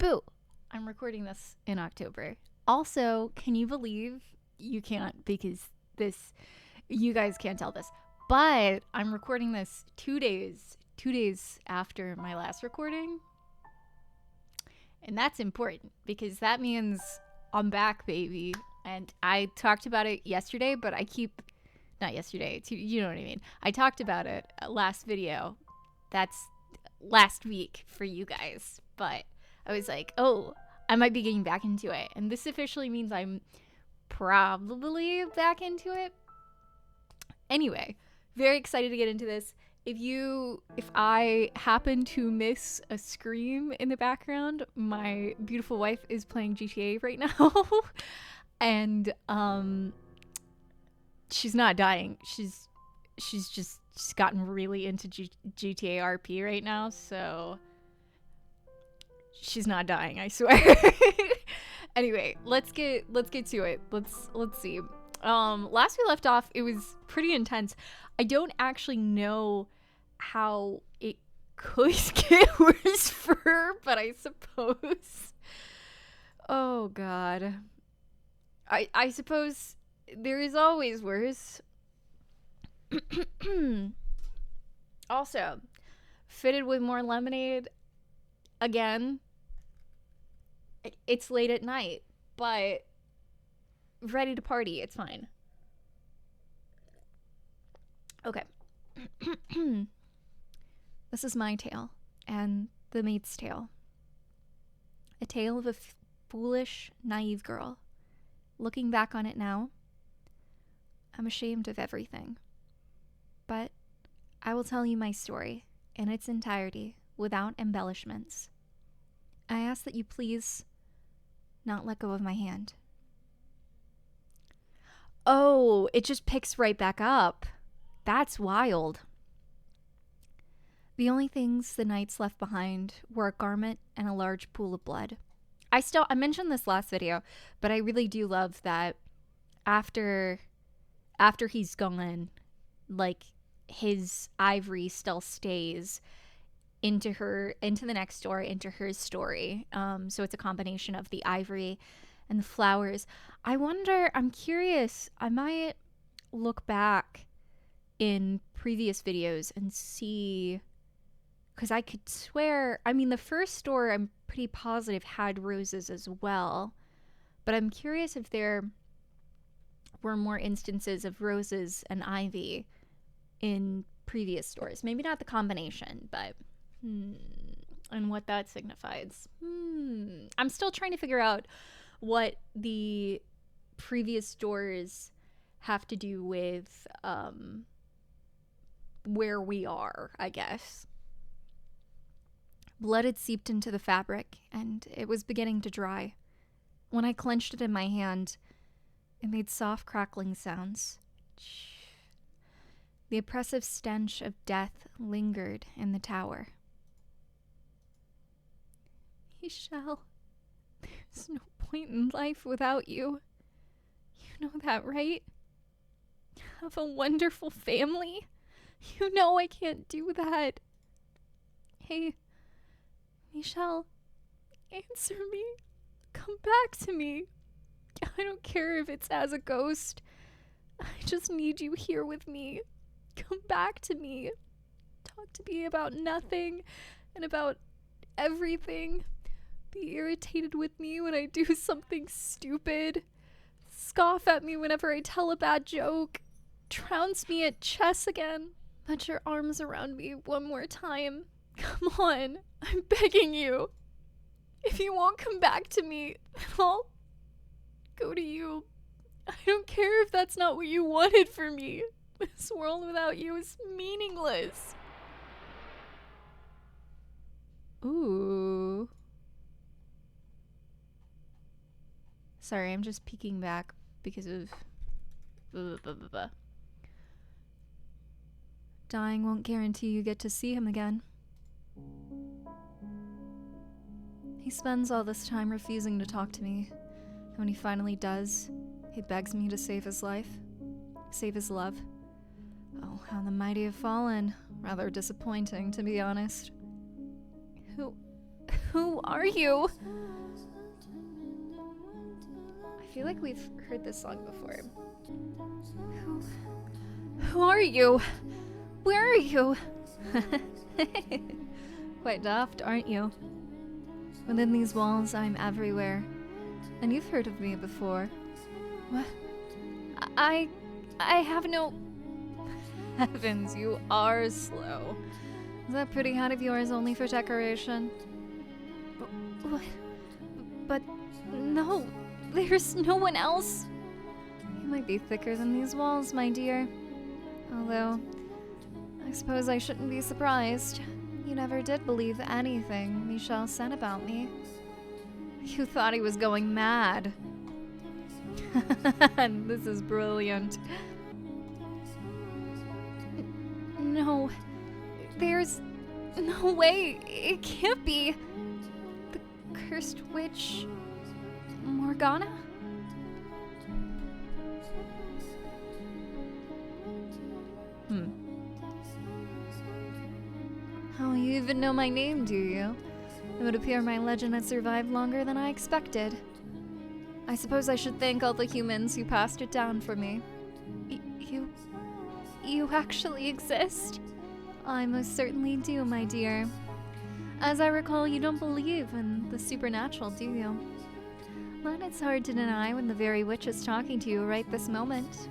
Boo! I'm recording this in October. Also, can you believe you can't because you guys can't tell this, but I'm recording this 2 days after my last recording. And that's important because that means I'm back, baby. And I talked about it yesterday, but not yesterday, you know what I mean. I talked about it last video. That's last week for you guys. But I was like, oh, I might be getting back into it. And this officially means I'm probably back into it. Anyway, very excited to get into this. If I happen to miss a scream in the background, my beautiful wife is playing GTA right now. And she's not dying. She's gotten really into GTA RP right now, so she's not dying, I swear. Anyway, let's get to it. Let's see. Last we left off, it was pretty intense. I don't actually know how it could get worse for her, but I suppose. Oh God. I suppose there is always worse. Also, fitted with more lemonade. Again, it's late at night, but ready to party. It's fine. Okay. This is my tale and the mate's tale. A tale of a foolish, naive girl. Looking back on it now, I'm ashamed of everything. But I will tell you my story in its entirety without embellishments. I ask that you please not let go of my hand. Oh, it just picks right back up. That's wild. The only things the knights left behind were a garment and a large pool of blood. I mentioned this last video, but I really do love that after he's gone, like, his ivory still stays into the next story, into her story. So it's a combination of the ivory and the flowers. I'm curious, I might look back in previous videos and see, because I could swear, I mean, the first store I'm pretty positive had roses as well, but I'm curious if there were more instances of roses and ivy in previous stores. Maybe not the combination, but and what that signifies. I'm still trying to figure out what the previous stores have to do with where we are, I guess. Blood had seeped into the fabric, and it was beginning to dry. When I clenched it in my hand, it made soft crackling sounds. The oppressive stench of death lingered in the tower. Michelle, there's no point in life without you. You know that, right? You have a wonderful family. You know I can't do that. Hey, Michelle, answer me. Come back to me. I don't care if it's as a ghost. I just need you here with me. Come back to me. Talk to me about nothing and about everything. Be irritated with me when I do something stupid. Scoff at me whenever I tell a bad joke. Trounce me at chess again. Put your arms around me one more time. Come on, I'm begging you. If you won't come back to me, then I'll go to you. I don't care if that's not what you wanted for me. This world without you is meaningless. Ooh. Sorry, I'm just peeking back because of blah, blah, blah, blah. Dying won't guarantee you get to see him again. He spends all this time refusing to talk to me. And when he finally does, he begs me to save his life. Save his love. Oh, how the mighty have fallen. Rather disappointing, to be honest. Who Who are you? I feel like we've heard this song before. Who are you? Where are you? Quite daft, aren't you? Within these walls, I'm everywhere. And you've heard of me before. What? I have no... Heavens, you are slow. Is that pretty hat of yours only for decoration? What? But no, there's no one else. You might be thicker than these walls, my dear. Although, I suppose I shouldn't be surprised. You never did believe anything Michel said about me. You thought he was going mad. This is brilliant. No, there's no way. It can't be. The cursed witch, Morgana? Oh, you even know my name, do you? It would appear my legend has survived longer than I expected. I suppose I should thank all the humans who passed it down for me. You actually exist? I most certainly do, my dear. As I recall, you don't believe in the supernatural, do you? But it's hard to deny when the very witch is talking to you right this moment.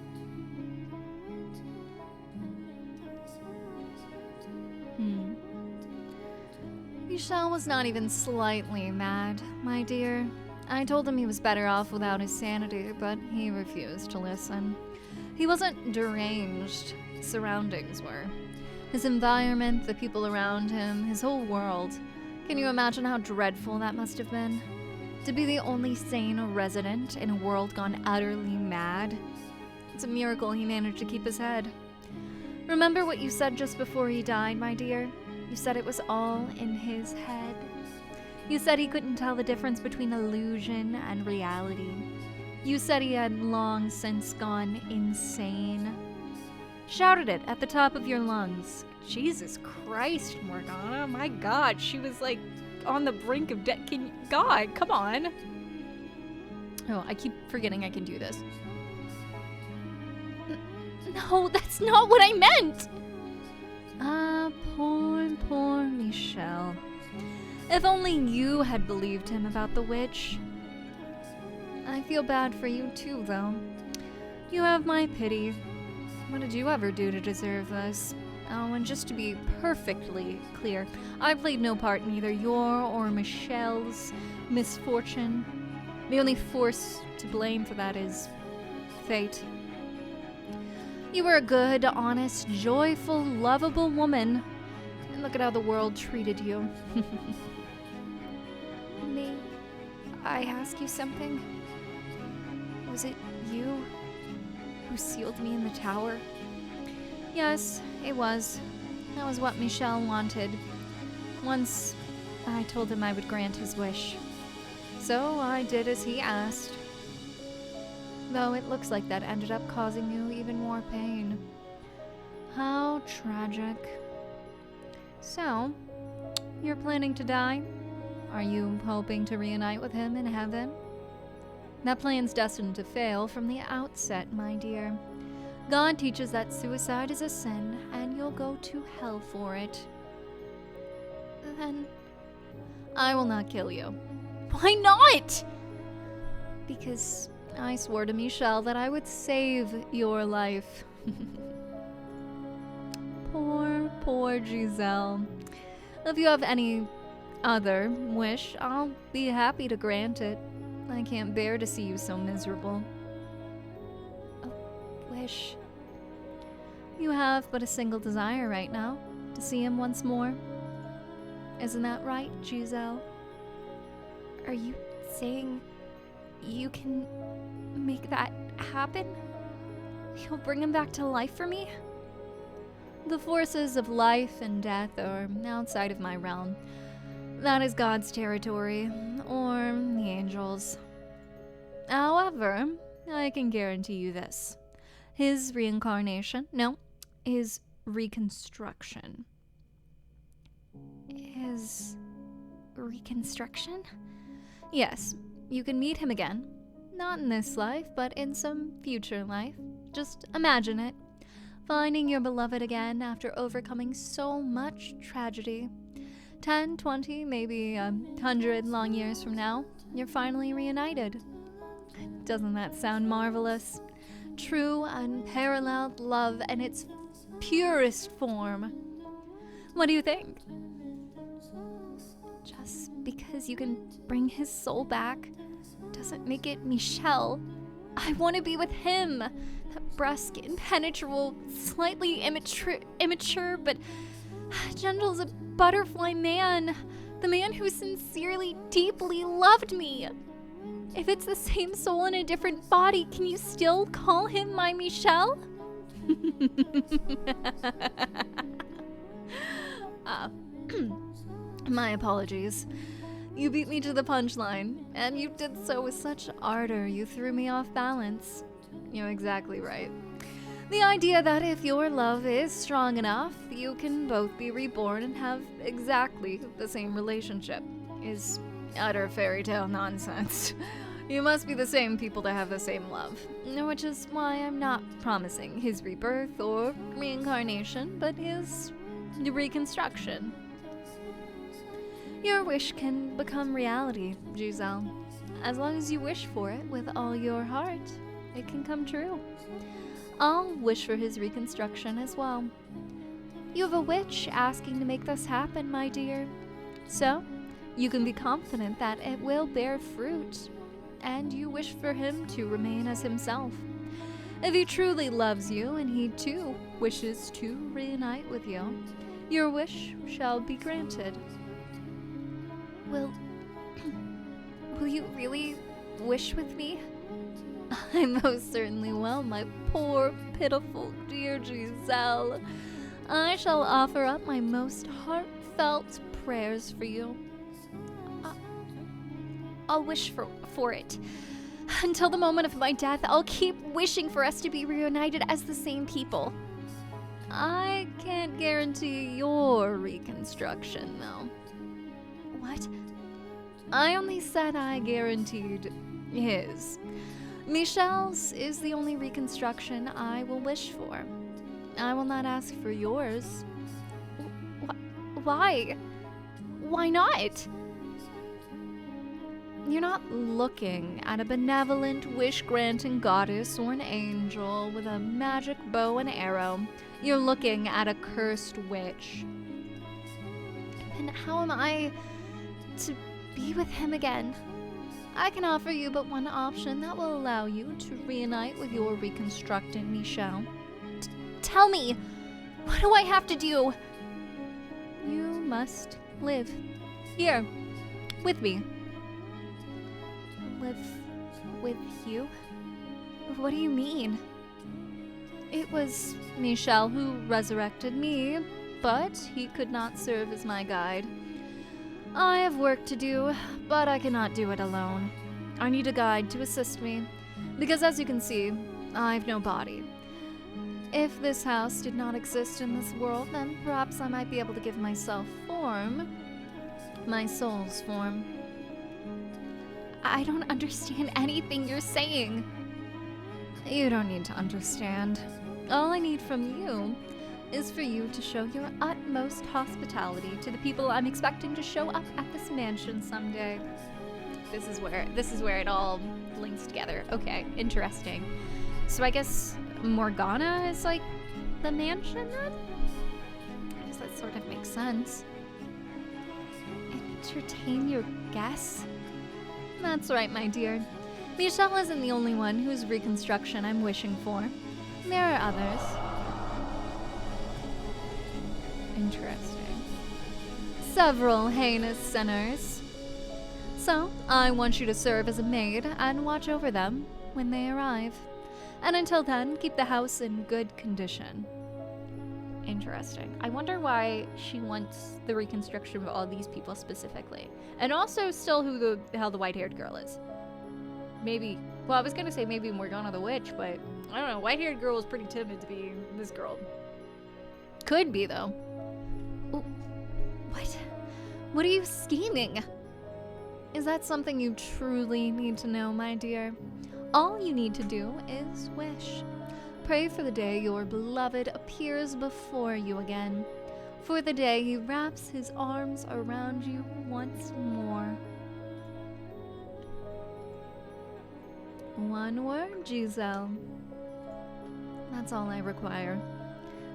Michel was not even slightly mad, my dear. I told him he was better off without his sanity, but he refused to listen. He wasn't deranged. Surroundings were. His environment, the people around him, his whole world. Can you imagine how dreadful that must have been? To be the only sane resident in a world gone utterly mad. It's a miracle he managed to keep his head. Remember what you said just before he died, my dear? You said it was all in his head. You said he couldn't tell the difference between illusion and reality. You said he had long since gone insane. Shouted it at the top of your lungs. Jesus Christ, Morgana. My God, she was like on the brink of death. God, come on. Oh, I keep forgetting I can do this. No, that's not what I meant. Poor Michel. If only you had believed him about the witch. I feel bad for you too, though. You have my pity. What did you ever do to deserve this? Oh, and just to be perfectly clear, I played no part in either your or Michelle's misfortune. The only force to blame for that is fate. You were a good, honest, joyful, lovable woman. And look at how the world treated you. May I ask you something? Was it you who sealed me in the tower? Yes, it was. That was what Michel wanted. Once I told him I would grant his wish. So I did as he asked. Though it looks like that ended up causing you even more pain. How tragic. So, you're planning to die? Are you hoping to reunite with him in heaven? That plan's destined to fail from the outset, my dear. God teaches that suicide is a sin, and you'll go to hell for it. Then, I will not kill you. Why not? Because I swore to Michel that I would save your life. Poor Giselle. If you have any other wish, I'll be happy to grant it. I can't bear to see you so miserable. A wish? You have but a single desire right now, to see him once more. Isn't that right, Giselle? Are you saying you can make that happen? You'll bring him back to life for me? The forces of life and death are outside of my realm. That is God's territory, or the angels. However, I can guarantee you this. His reincarnation, no, his reconstruction, is reconstruction? Yes, you can meet him again. Not in this life, but in some future life. Just imagine it. Finding your beloved again after overcoming so much tragedy. 10, 20, maybe 100 long years from now, you're finally reunited. Doesn't that sound marvelous? True, unparalleled love in its purest form. What do you think? Just because you can bring his soul back doesn't make it Michelle. I want to be with him. That brusque, impenetrable, slightly immature, but gentle as a butterfly man. The man who sincerely, deeply loved me. If it's the same soul in a different body, can you still call him my Michelle? My apologies. You beat me to the punchline, and you did so with such ardor you threw me off balance. You're exactly right. The idea that if your love is strong enough, you can both be reborn and have exactly the same relationship is utter fairy tale nonsense. You must be the same people to have the same love, which is why I'm not promising his rebirth or reincarnation, but his reconstruction. Your wish can become reality, Giselle. As long as you wish for it with all your heart, it can come true. I'll wish for his reconstruction as well. You have a witch asking to make this happen, my dear. So, you can be confident that it will bear fruit, and you wish for him to remain as himself. If he truly loves you and he too wishes to reunite with you, your wish shall be granted. Will you really wish with me? I most certainly will, my poor, pitiful, dear Giselle. I shall offer up my most heartfelt prayers for you. I'll wish for it. Until the moment of my death, I'll keep wishing for us to be reunited as the same people. I can't guarantee your reconstruction, though. What? I only said I guaranteed his. Michelle's is the only reconstruction I will wish for. I will not ask for yours. Why? Why not? You're not looking at a benevolent, wish-granting goddess or an angel with a magic bow and arrow. You're looking at a cursed witch. And how am I to be with him again? I can offer you but one option that will allow you to reunite with your reconstructed Michelle. Tell me, what do I have to do? You must live here with me. Live with you? What do you mean? It was Michelle who resurrected me, but he could not serve as my guide. I have work to do, but I cannot do it alone. I need a guide to assist me, because as you can see, I've no body. If this house did not exist in this world, then perhaps I might be able to give myself form. My soul's form. I don't understand anything you're saying. You don't need to understand. All I need from you is for you to show your utmost hospitality to the people I'm expecting to show up at this mansion someday. This is where it all links together. Okay, interesting. So I guess Morgana is like the mansion then? I guess that sort of makes sense. Entertain your guests? That's right, my dear. Michelle isn't the only one whose reconstruction I'm wishing for. There are others. Interesting. Several heinous sinners. So, I want you to serve as a maid and watch over them when they arrive. And until then, keep the house in good condition. Interesting. I wonder why she wants the reconstruction of all these people specifically. And also still who the hell the white-haired girl is. Maybe, well, I was gonna say maybe Morgana the witch, but I don't know. White-haired girl was pretty timid to be this girl. Could be, though. What? What are you scheming? Is that something you truly need to know, my dear? All you need to do is wish. Pray for the day your beloved appears before you again. For the day he wraps his arms around you once more. One word, Giselle. That's all I require.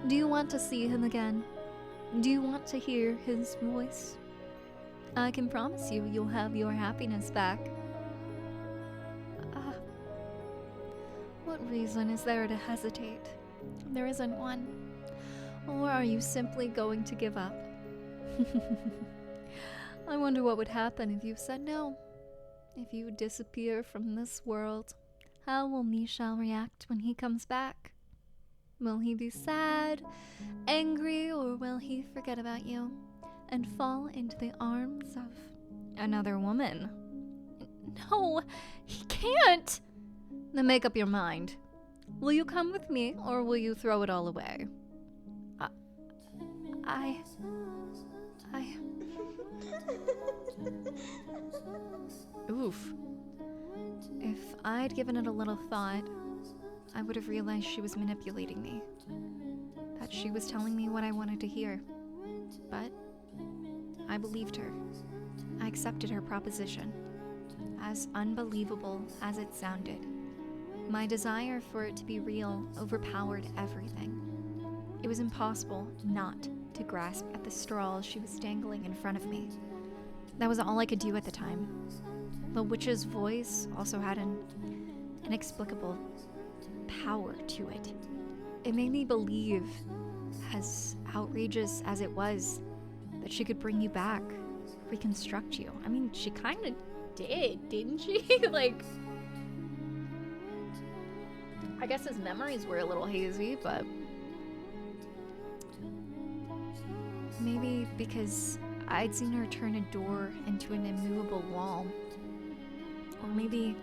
Do you want to see him again? Do you want to hear his voice? I can promise you you'll have your happiness back. What reason is there to hesitate? There isn't one. Or are you simply going to give up? I wonder what would happen if you said no. If you disappear from this world, how will Michel react when he comes back? Will he be sad, angry, or will he forget about you and fall into the arms of another woman? No, he can't! Then make up your mind. Will you come with me, or will you throw it all away? Oof. If I'd given it a little thought, I would have realized she was manipulating me. That she was telling me what I wanted to hear. But I believed her. I accepted her proposition, as unbelievable as it sounded. My desire for it to be real overpowered everything. It was impossible not to grasp at the straw she was dangling in front of me. That was all I could do at the time. The witch's voice also had an inexplicable power to it. It made me believe, as outrageous as it was, that she could bring you back, reconstruct you. I mean, she kind of did, didn't she? Like, I guess his memories were a little hazy, but maybe because I'd seen her turn a door into an immovable wall. Or maybe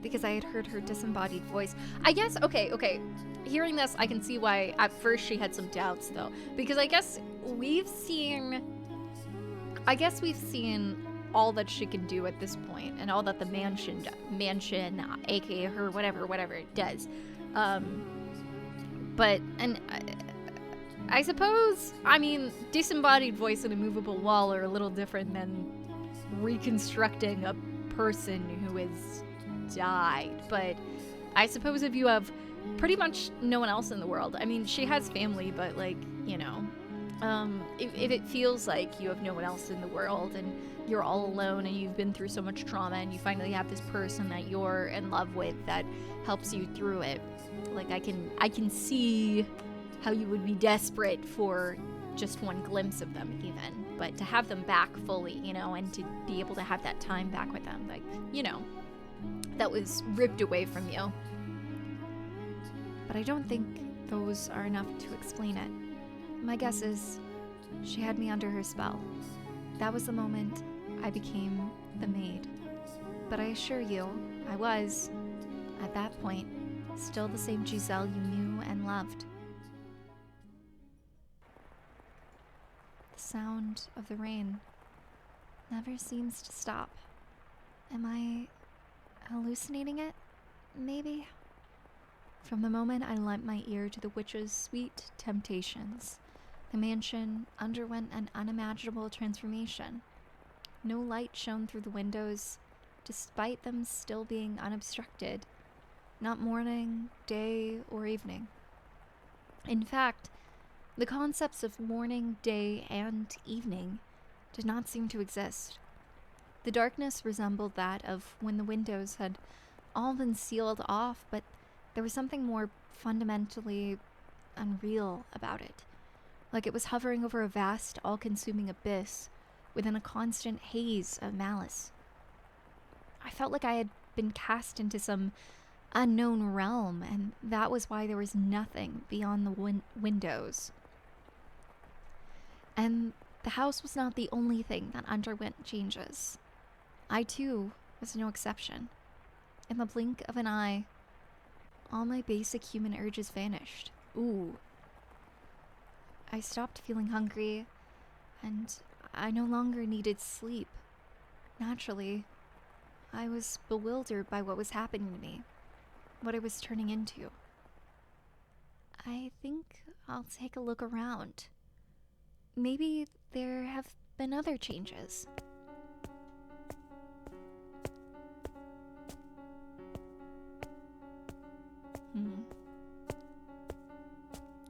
because I had heard her disembodied voice. I guess, okay. Hearing this, I can see why at first she had some doubts, though. Because I guess we've seen all that she can do at this point, and all that the mansion, aka her, whatever it does. But I suppose, I mean, disembodied voice and immovable wall are a little different than reconstructing a person who has died. But I suppose if you have pretty much no one else in the world, I mean, she has family, but like, you know, if it feels like you have no one else in the world and you're all alone and you've been through so much trauma and you finally have this person that you're in love with that helps you through it, like I can see how you would be desperate for just one glimpse of them even, but to have them back fully, you know, and to be able to have that time back with them, like, you know, that was ripped away from you. But I don't think those are enough to explain it. My guess is she had me under her spell. That was the moment I became the maid. But I assure you, I was, at that point, still the same Giselle you knew and loved. The sound of the rain never seems to stop. Am I hallucinating it? Maybe. From the moment I lent my ear to the witch's sweet temptations, the mansion underwent an unimaginable transformation. No light shone through the windows, despite them still being unobstructed. Not morning, day, or evening. In fact, the concepts of morning, day, and evening did not seem to exist. The darkness resembled that of when the windows had all been sealed off, but there was something more fundamentally unreal about it. Like it was hovering over a vast, all-consuming abyss within a constant haze of malice. I felt like I had been cast into some unknown realm, and that was why there was nothing beyond the windows. And the house was not the only thing that underwent changes. I, too, was no exception. In the blink of an eye, all my basic human urges vanished. Ooh. I stopped feeling hungry, and I no longer needed sleep. Naturally, I was bewildered by what was happening to me, what it was turning into. I think I'll take a look around. Maybe there have been other changes.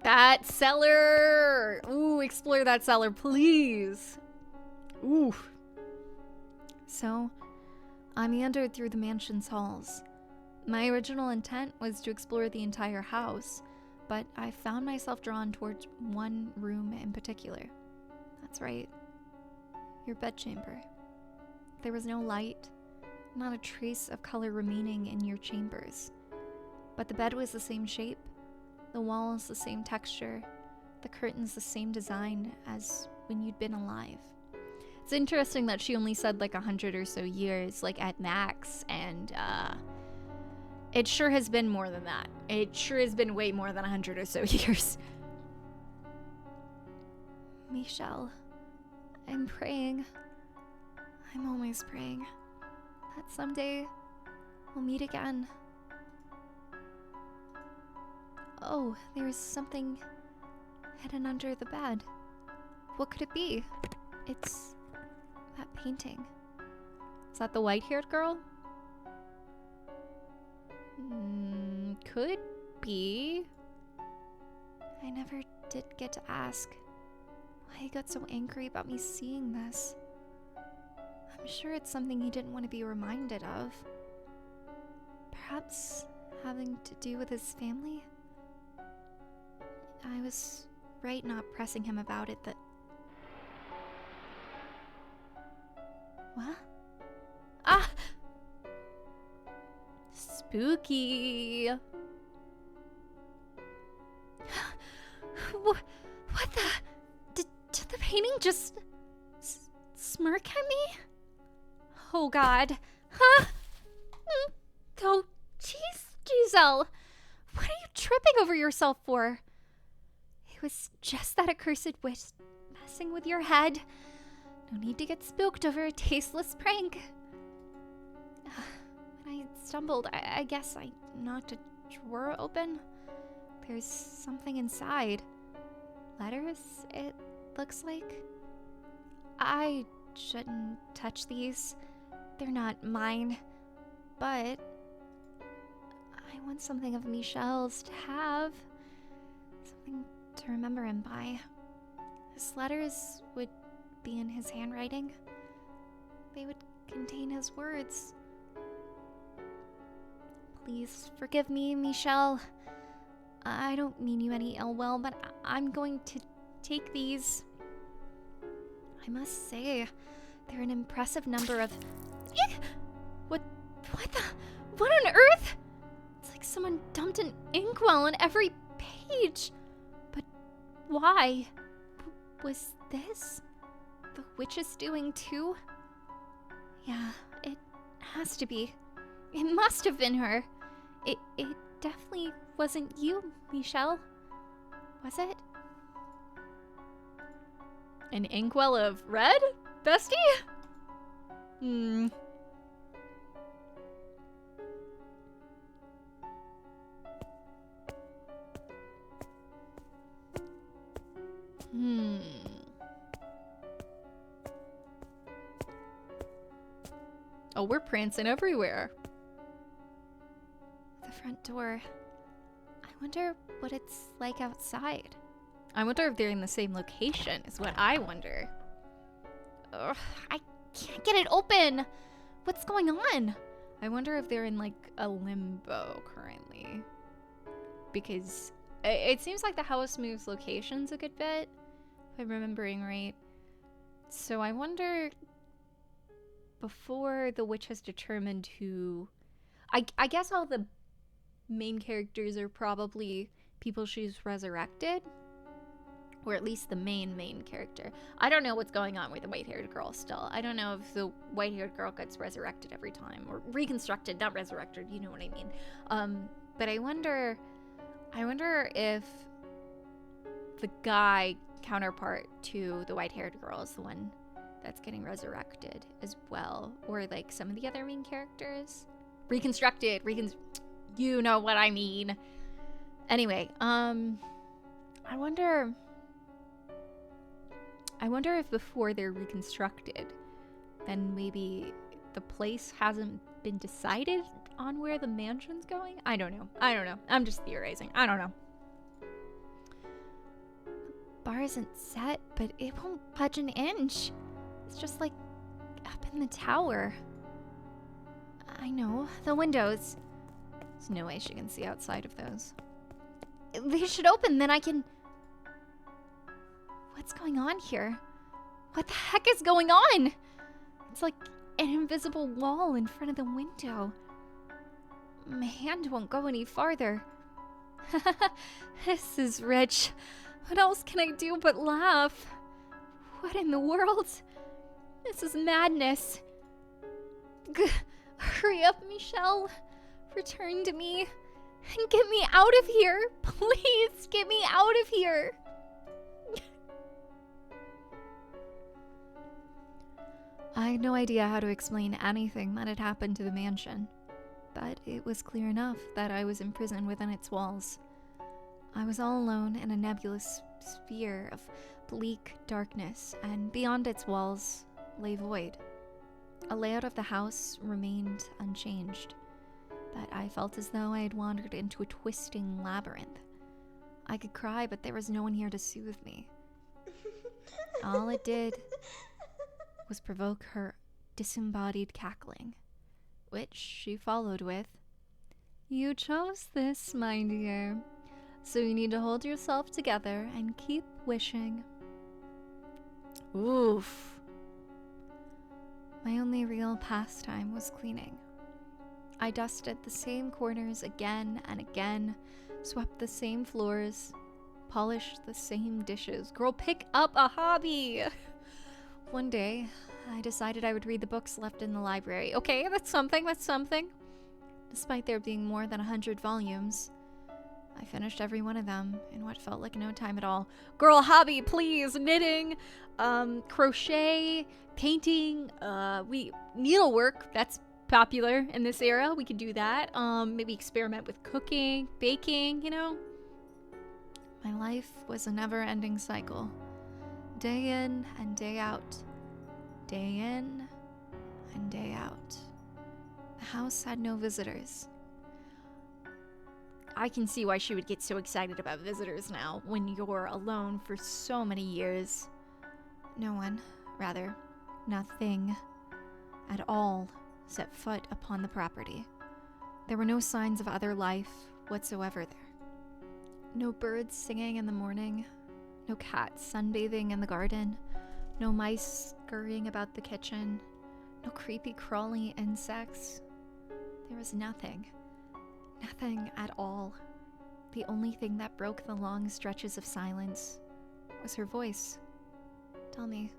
That cellar! Ooh, explore that cellar, please. Ooh. So, I meandered through the mansion's halls. My original intent was to explore the entire house, but I found myself drawn towards one room in particular. That's right. Your bedchamber. There was no light, not a trace of color remaining in your chambers. But the bed was the same shape, the walls the same texture, the curtains the same design as when you'd been alive. It's interesting that she only said like 100 or so years, like at max, and it sure has been more than that. It sure has been way more than 100 or so years. Michelle, I'm praying. I'm always praying that someday we'll meet again. Oh, there's something hidden under the bed. What could it be? It's that painting. Is that the white-haired girl? Could be. I never did get to ask why he got so angry about me seeing this. I'm sure it's something he didn't want to be reminded of. Perhaps having to do with his family? I was right not pressing him about it. What? Ah! Spooky. What the? Did the painting just smirk at me? Oh God. Huh? Oh, jeez, Giselle. What are you tripping over yourself for? It was just that accursed witch messing with your head. No need to get spooked over a tasteless prank. When I stumbled, I guess I knocked a drawer open. There's something inside. Letters, it looks like. I shouldn't touch these. They're not mine. But I want something of Michelle's to have. Something to remember him by. His letters would be in his handwriting. They would contain his words. Please forgive me, Michelle. I don't mean you any ill will, but I'm going to take these. I must say, they're an impressive number of... What on earth? It's like someone dumped an inkwell on every page. But why? Was this the witch's doing too? Yeah, it has to be. It must have been her. It definitely wasn't you, Michelle. Was it? An inkwell of red? Bestie? Oh, we're prancing everywhere. The front door. I wonder what it's like outside. I wonder if they're in the same location, is what I wonder. Ugh, I can't get it open. What's going on? I wonder if they're in like a limbo currently. Because it seems like the house moves locations a good bit, if I'm remembering right. So I wonder, before the witch has determined who... I guess all the main characters are probably people she's resurrected. Or at least the main character. I don't know what's going on with the white-haired girl still. I don't know if the white-haired girl gets resurrected every time. Or reconstructed, not resurrected, you know what I mean. But I wonder if the guy counterpart to the white-haired girl is the one that's getting resurrected as well. Or like some of the other main characters. Reconstructed. You know what I mean. Anyway, I wonder if before they're reconstructed, then maybe the place hasn't been decided on where the mansion's going? I don't know. I'm just theorizing. I don't know. The bar isn't set, but it won't budge an inch. It's just like up in the tower. I know. The windows. There's no way she can see outside of those. They should open, then I can... What's going on here? What the heck is going on? It's like an invisible wall in front of the window. My hand won't go any farther. This is rich. What else can I do but laugh? What in the world? This is madness. Hurry up, Michelle. Return to me. And get me out of here. Please, get me out of here. I had no idea how to explain anything that had happened to the mansion, but it was clear enough that I was imprisoned within its walls. I was all alone in a nebulous sphere of bleak darkness, and beyond its walls lay void. A layout of the house remained unchanged, but I felt as though I had wandered into a twisting labyrinth. I could cry, but there was no one here to soothe me. All it did was provoke her disembodied cackling, which she followed with, "You chose this, my dear, so you need to hold yourself together and keep wishing." Oof. My only real pastime was cleaning. I dusted the same corners again and again, swept the same floors, polished the same dishes. Girl, pick up a hobby! One day, I decided I would read the books left in the library. Okay, that's something. Despite there being more than 100 volumes, I finished every one of them in what felt like no time at all. Girl, hobby, please! Knitting, crochet, painting, needlework. That's popular in this era. We could do that. Maybe experiment with cooking, baking, you know? My life was a never-ending cycle. Day in and day out. Day in and day out. The house had no visitors. I can see why she would get so excited about visitors now when you're alone for so many years. No one, rather, nothing at all set foot upon the property. There were no signs of other life whatsoever there. No birds singing in the morning, no cats sunbathing in the garden, no mice scurrying about the kitchen, no creepy crawly insects. There was nothing. Nothing at all. The only thing that broke the long stretches of silence was her voice. Tell me,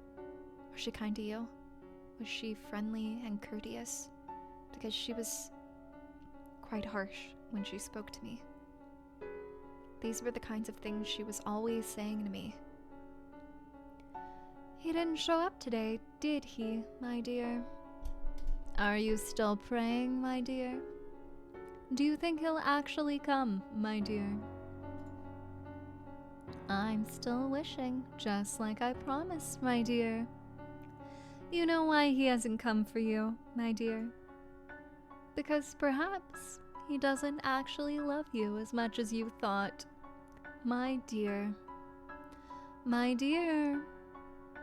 was she kind to you? Was she friendly and courteous? Because she was quite harsh when she spoke to me. These were the kinds of things she was always saying to me. "He didn't show up today, did he, my dear? Are you still praying, my dear? Do you think he'll actually come, my dear?" "I'm still wishing, just like I promised, my dear. You know why he hasn't come for you, my dear? Because perhaps he doesn't actually love you as much as you thought, my dear. My dear,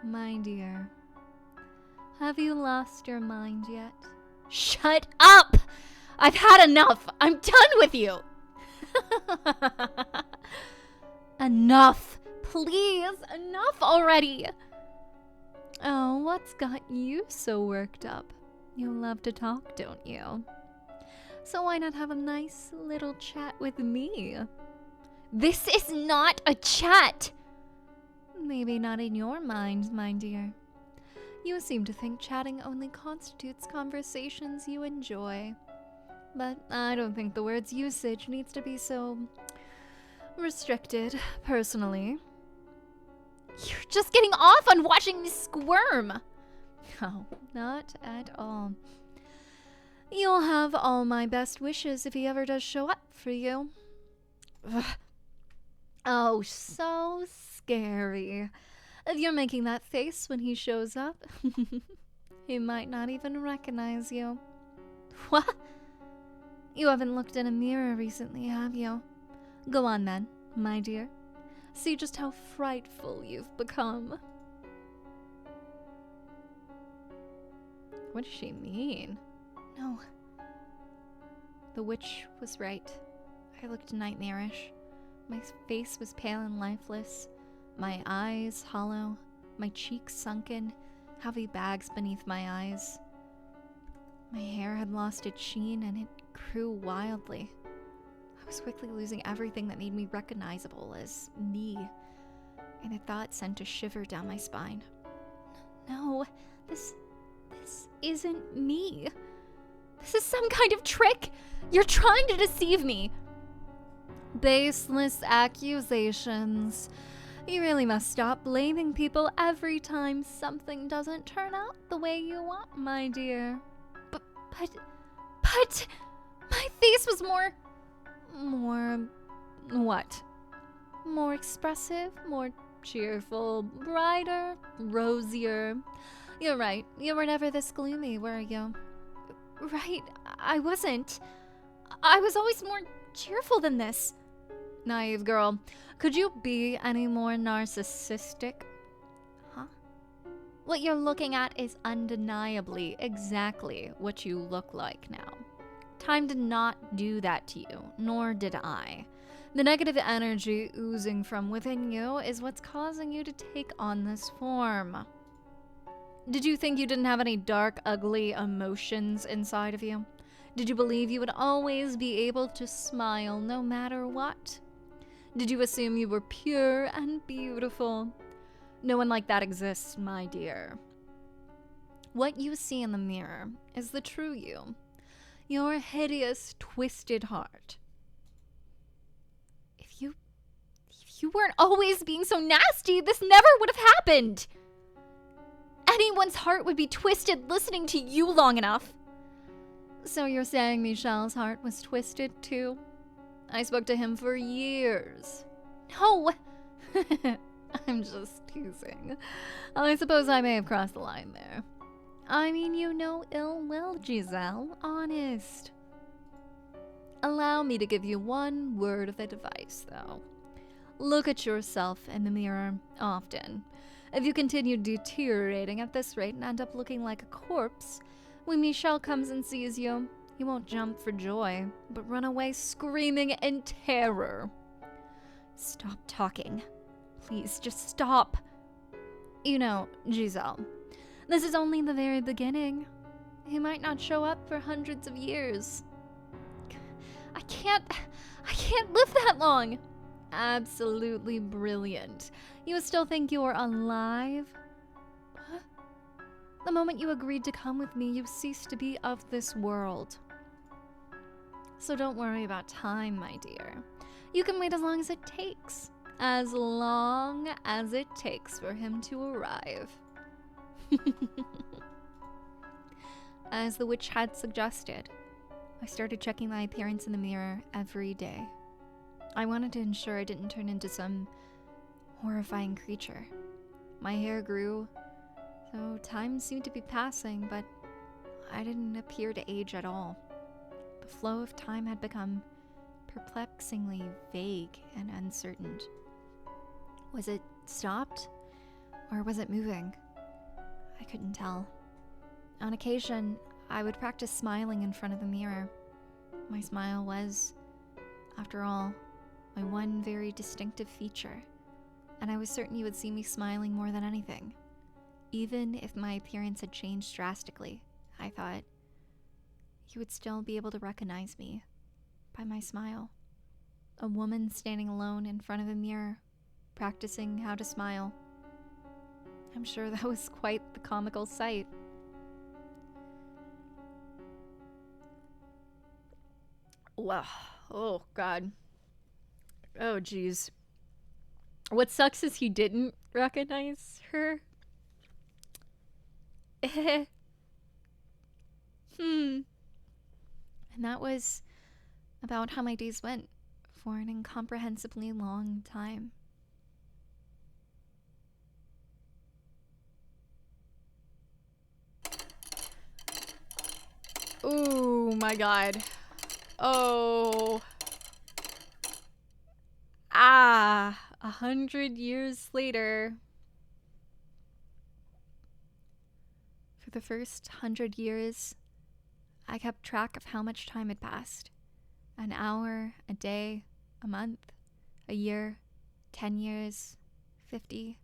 my dear. Have you lost your mind yet?" Shut up! I've had enough! I'm done with you! Enough! Please, enough already! Oh, what's got you so worked up? You love to talk, don't you? So why not have a nice little chat with me? This is not a chat! Maybe not in your mind, my dear. You seem to think chatting only constitutes conversations you enjoy. But I don't think the word's usage needs to be so restricted, personally. You're just getting off on watching me squirm. No, not at all. You'll have all my best wishes if he ever does show up for you. Ugh. Oh, so scary. If you're making that face when he shows up, he might not even recognize you. What? You haven't looked in a mirror recently, have you? Go on then, my dear. See just how frightful you've become. What does she mean? No. The witch was right. I looked nightmarish. My face was pale and lifeless, my eyes hollow, my cheeks sunken, heavy bags beneath my eyes. My hair had lost its sheen and it grew wildly. I was quickly losing everything that made me recognizable as me, and the thought sent a shiver down my spine. No, this isn't me. This is some kind of trick. You're trying to deceive me. Baseless accusations. You really must stop blaming people every time something doesn't turn out the way you want, my dear. But, my face was more what? More expressive, more cheerful, brighter, rosier. You're right, you were never this gloomy, were you? Right, I wasn't. I was always more cheerful than this. Naive girl, could you be any more narcissistic? Huh? What you're looking at is undeniably exactly what you look like now. Time did not do that to you, nor did I. The negative energy oozing from within you is what's causing you to take on this form. Did you think you didn't have any dark, ugly emotions inside of you? Did you believe you would always be able to smile no matter what? Did you assume you were pure and beautiful? No one like that exists, my dear. What you see in the mirror is the true you. Your hideous, twisted heart. If you weren't always being so nasty, this never would have happened. Anyone's heart would be twisted listening to you long enough. So you're saying Michelle's heart was twisted too? I spoke to him for years. No! I'm just teasing. I suppose I may have crossed the line there. I mean, you know ill will, Giselle. Honest. Allow me to give you one word of advice, though. Look at yourself in the mirror often. If you continue deteriorating at this rate and end up looking like a corpse, when Michelle comes and sees you, you won't jump for joy, but run away screaming in terror. Stop talking. Please, just stop. You know, Giselle, this is only the very beginning. He might not show up for hundreds of years. I can't live that long. Absolutely brilliant. You still think you're alive? Huh? The moment you agreed to come with me, you ceased to be of this world. So don't worry about time, my dear. You can wait as long as it takes. As long as it takes for him to arrive. As the witch had suggested, I started checking my appearance in the mirror every day. I wanted to ensure I didn't turn into some horrifying creature. My hair grew, so time seemed to be passing, but I didn't appear to age at all. The flow of time had become perplexingly vague and uncertain. Was it stopped, or was it moving? I couldn't tell. On occasion, I would practice smiling in front of the mirror. My smile was, after all, my one very distinctive feature, and I was certain you would see me smiling more than anything. Even if my appearance had changed drastically, I thought, you would still be able to recognize me by my smile. A woman standing alone in front of a mirror, practicing how to smile. I'm sure that was quite the comical sight. Wow. Oh, God. Oh, geez. What sucks is he didn't recognize her. Hmm. And that was about how my days went for an incomprehensibly long time. Oh my god. Oh. 100 years later. For the first 100 years, I kept track of how much time had passed. An hour, a day, a month, a year, 10 years, 50.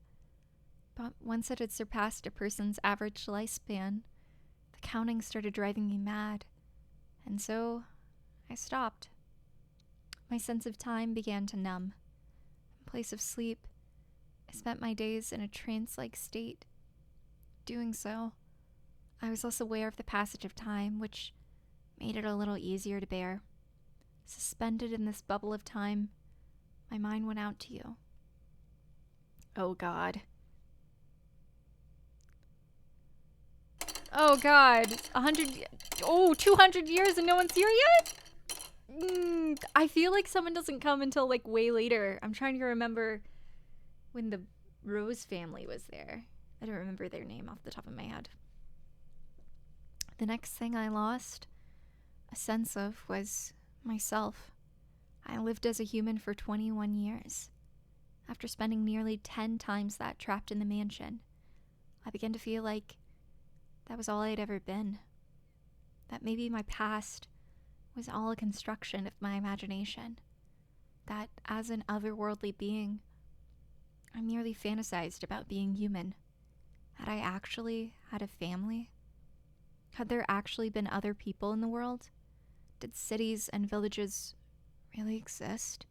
But once it had surpassed a person's average lifespan, the counting started driving me mad. And so, I stopped. My sense of time began to numb. In place of sleep, I spent my days in a trance-like state. Doing so, I was less aware of the passage of time, which made it a little easier to bear. Suspended in this bubble of time, my mind went out to you. Oh god. Oh god. 200 years and no one's here yet? I feel like someone doesn't come until like way later. I'm trying to remember when the Rose family was there. I don't remember their name off the top of my head. The next thing I lost a sense of was myself. I lived as a human for 21 years. After spending nearly 10 times that trapped in the mansion, I began to feel like that was all I'd ever been. That maybe my past was all a construction of my imagination. That as an otherworldly being, I merely fantasized about being human. Had I actually had a family? Had there actually been other people in the world? Did cities and villages really exist?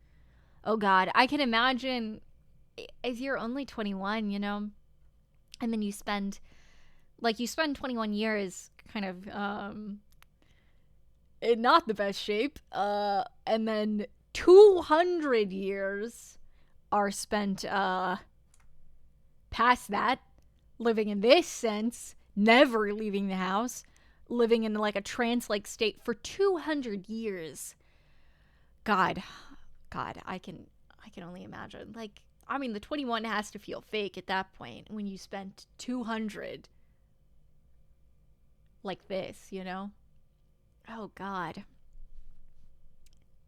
Oh god, I can imagine if you're only 21, you know, and then you spend 21 years kind of in not the best shape, and then 200 years are spent past that, living in this sense, never leaving the house, living in like a trance-like state for 200 years. God, I can only imagine. Like, I mean, the 21 has to feel fake at that point when you spent 200 like this, you know? Oh god.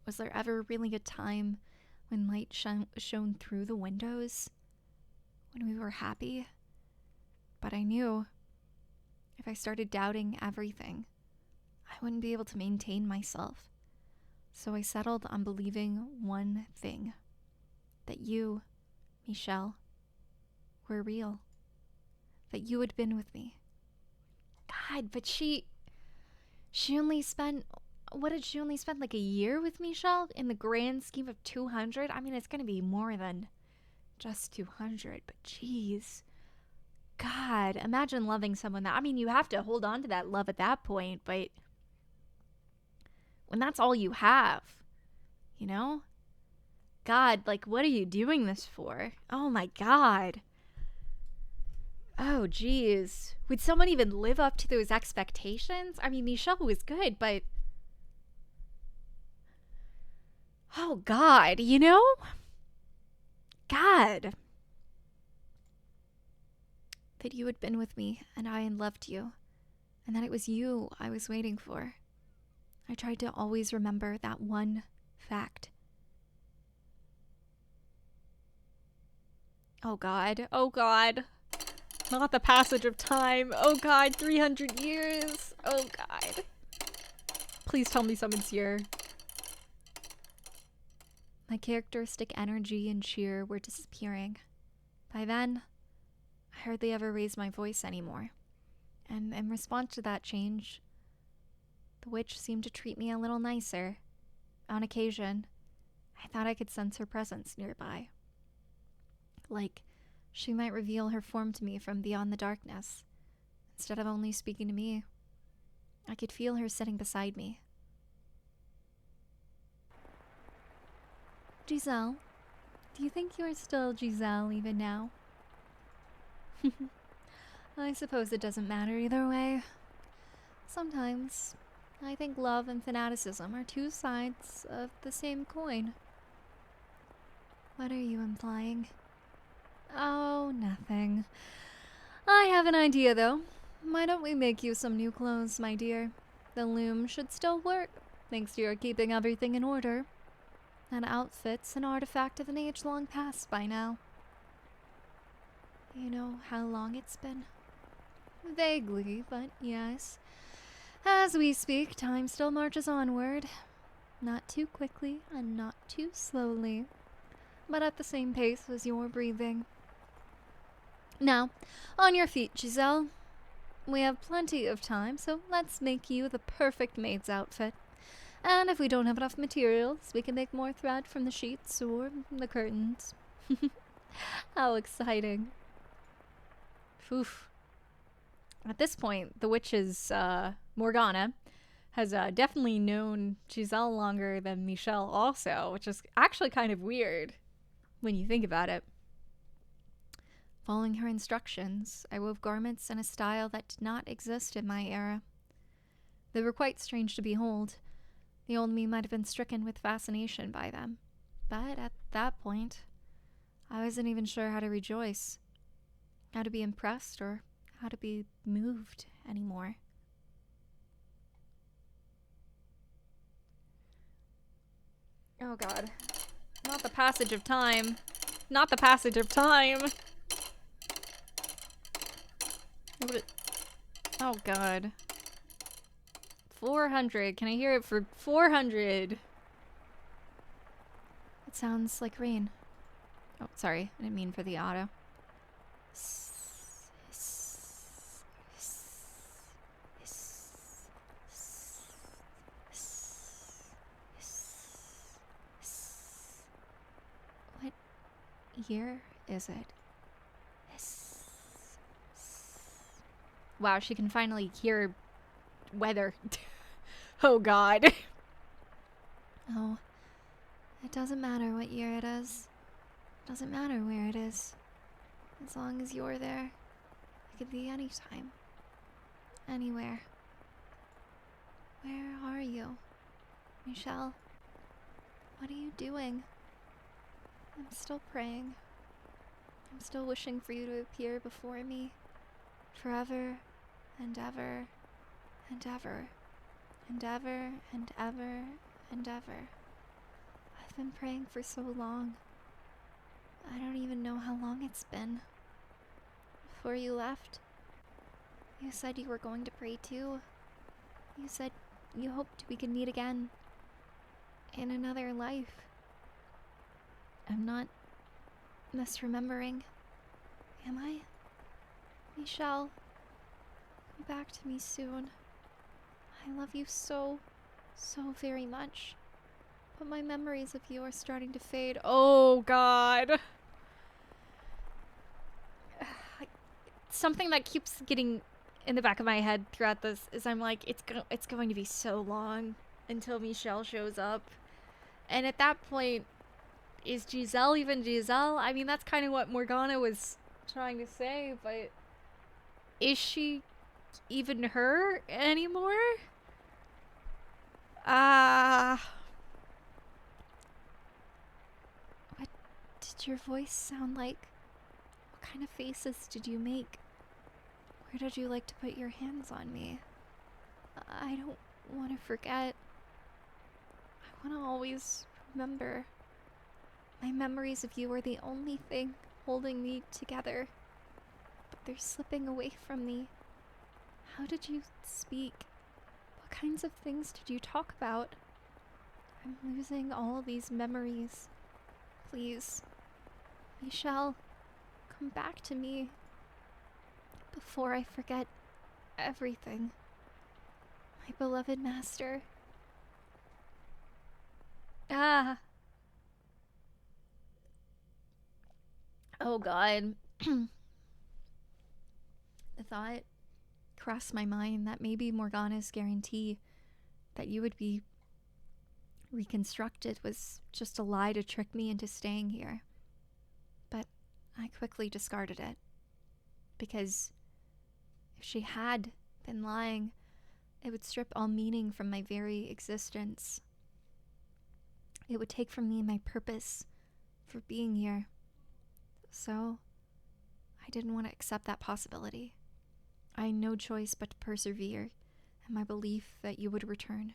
Was there ever really a time when light shone through the windows? When we were happy? But I knew if I started doubting everything, I wouldn't be able to maintain myself. So I settled on believing one thing. That you, Michelle, were real. That you had been with me. God, but she only spent, what did she only spend, like a year with Michelle in the grand scheme of 200? I mean, it's going to be more than just 200, but geez. God, imagine loving someone that, I mean, you have to hold on to that love at that point, but when that's all you have, you know? God, like, what are you doing this for? Oh my god. Oh, geez. Would someone even live up to those expectations? I mean, Michelle was good, but... oh, God, you know? God. That you had been with me, and I had loved you, and that it was you I was waiting for. I tried to always remember that one fact. Oh, God. Oh, God. Not the passage of time. Oh god, 300 years. Oh god. Please tell me someone's here. My characteristic energy and cheer were disappearing. By then, I hardly ever raised my voice anymore. And in response to that change, the witch seemed to treat me a little nicer. On occasion, I thought I could sense her presence nearby. Like, she might reveal her form to me from beyond the darkness. Instead of only speaking to me, I could feel her sitting beside me. Giselle, do you think you are still Giselle even now? I suppose it doesn't matter either way. Sometimes, I think love and fanaticism are two sides of the same coin. What are you implying? Oh, nothing. I have an idea, though. Why don't we make you some new clothes, my dear? The loom should still work, thanks to your keeping everything in order. That outfit's an artifact of an age long past by now. You know how long it's been? Vaguely, but yes. As we speak, time still marches onward. Not too quickly and not too slowly, but at the same pace as your breathing. Now, on your feet, Giselle. We have plenty of time, so let's make you the perfect maid's outfit. And if we don't have enough materials, we can make more thread from the sheets or the curtains. How exciting. Oof. At this point, the witch's Morgana has definitely known Giselle longer than Michelle also, which is actually kind of weird when you think about it. Following her instructions, I wove garments in a style that did not exist in my era. They were quite strange to behold. The old me might have been stricken with fascination by them, but at that point, I wasn't even sure how to rejoice, how to be impressed, or how to be moved anymore. Oh god. Not the passage of time. Not the passage of time. Oh god. 400. Can I hear it for 400? It sounds like rain. Oh, sorry. I didn't mean for the auto. What year is it? Wow, she can finally hear weather. Oh god. Oh, it doesn't matter what year it is. It doesn't matter where it is. As long as you're there, it could be any time. Anywhere. Where are you? Michelle? What are you doing? I'm still praying. I'm still wishing for you to appear before me. Forever and ever and ever and ever and ever and ever. I've been praying for so long. I don't even know how long it's been. Before you left, you said you were going to pray too. You said you hoped we could meet again in another life. I'm not misremembering, am I? Michelle, come back to me soon. I love you so very much. But my memories of you are starting to fade. Oh god. Something that keeps getting in the back of my head throughout this is I'm like, it's going to be so long until Michelle shows up. And at that point, is Giselle even Giselle? I mean, that's kind of what Morgana was trying to say, but is she even her anymore? What did your voice sound like? What kind of faces did you make? Where did you like to put your hands on me? I don't want to forget. I want to always remember. My memories of you are the only thing holding me together. But they're slipping away from me. How did you speak? What kinds of things did you talk about? I'm losing all these memories. Please, Michelle, come back to me before I forget everything. My beloved master. Ah. Oh god. The thought crossed my mind that maybe Morgana's guarantee that you would be reconstructed was just a lie to trick me into staying here. But I quickly discarded it. Because If she had been lying, it would strip all meaning from my very existence. It would take from me my purpose for being here. So, I didn't want to accept that possibility. I had no choice but to persevere in my belief that you would return.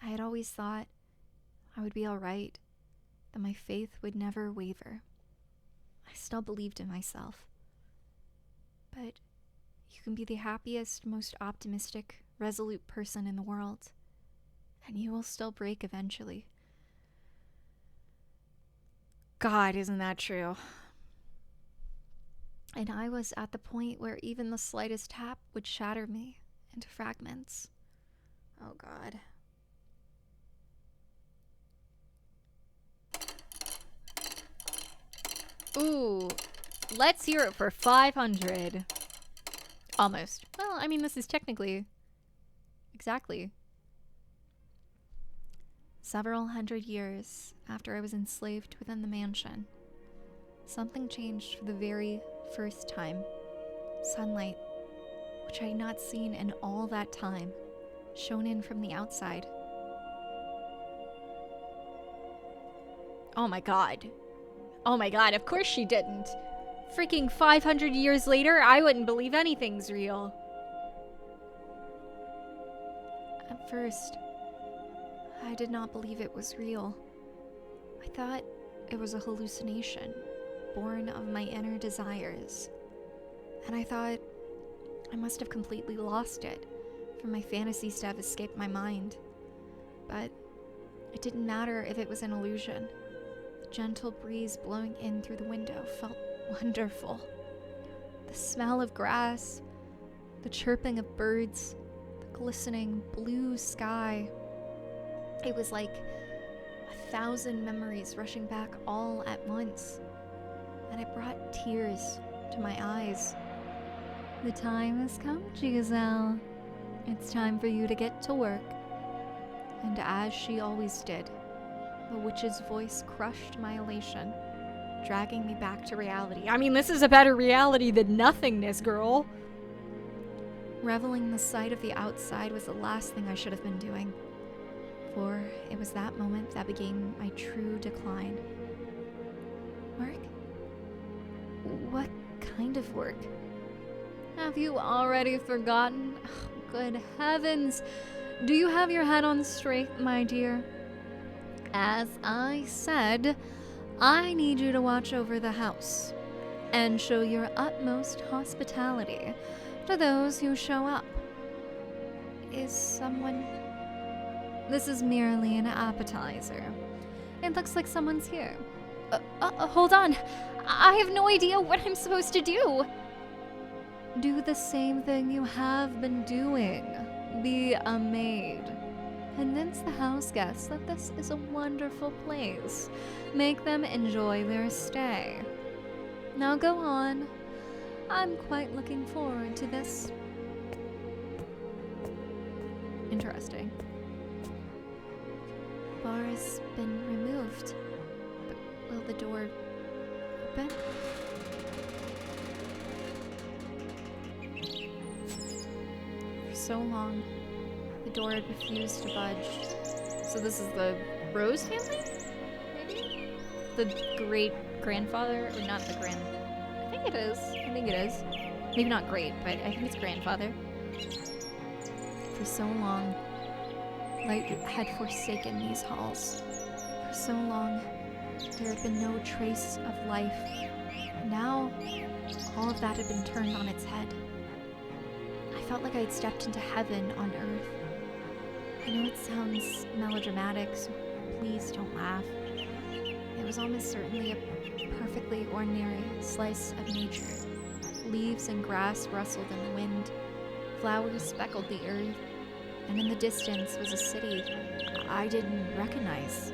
I had always thought I would be all right, that my faith would never waver. I still believed in myself. But you can be the happiest, most optimistic, resolute person in the world, and you will still break eventually. God, isn't that true? And I was at the point where even the slightest tap would shatter me into fragments. Oh God. Ooh, let's hear it for 500. Almost. Well, I mean, this is technically exactly several hundred years after I was enslaved within the mansion. Something changed for the very first time. Sunlight, which I had not seen in all that time, shone in from the outside. Oh my God. Oh my God, of course she didn't. Freaking 500 years later, I wouldn't believe anything's real. At first, I did not believe it was real. I thought it was a hallucination, born of my inner desires. And I thought I must have completely lost it, for my fantasies to have escaped my mind. But it didn't matter if it was an illusion. The gentle breeze blowing in through the window felt wonderful. The smell of grass, the chirping of birds, the glistening blue sky. It was like 1,000 memories rushing back all at once, and it brought tears to my eyes. The time has come, Giselle. It's time for you to get to work. And as she always did, the witch's voice crushed my elation, dragging me back to reality. I mean, this is a better reality than nothingness, girl. Reveling the sight of the outside was the last thing I should have been doing, for it was that moment that began my true decline. Work? What kind of work? Have you already forgotten? Oh, good heavens. Do you have your head on straight, my dear? As I said, I need you to watch over the house and show your utmost hospitality to those who show up. Is someone... This is merely an appetizer. It looks like someone's here. Hold on. I have no idea what I'm supposed to do. Do the same thing you have been doing. Be a maid. Convince the house guests that this is a wonderful place. Make them enjoy their stay. Now go on. I'm quite looking forward to this. Interesting. Bar has been removed. But will the door open? For so long, the door had refused to budge. So this is the Rose family? Maybe? The great-grandfather? Or not the grand... I think it is. I think it is. Maybe not great, but I think it's grandfather. For so long, light had forsaken these halls. For so long, there had been no trace of life. Now, all of that had been turned on its head. I felt like I had stepped into heaven on earth. I know it sounds melodramatic, so please don't laugh. It was almost certainly a perfectly ordinary slice of nature. Leaves and grass rustled in the wind, flowers speckled the earth, and in the distance was a city I didn't recognize.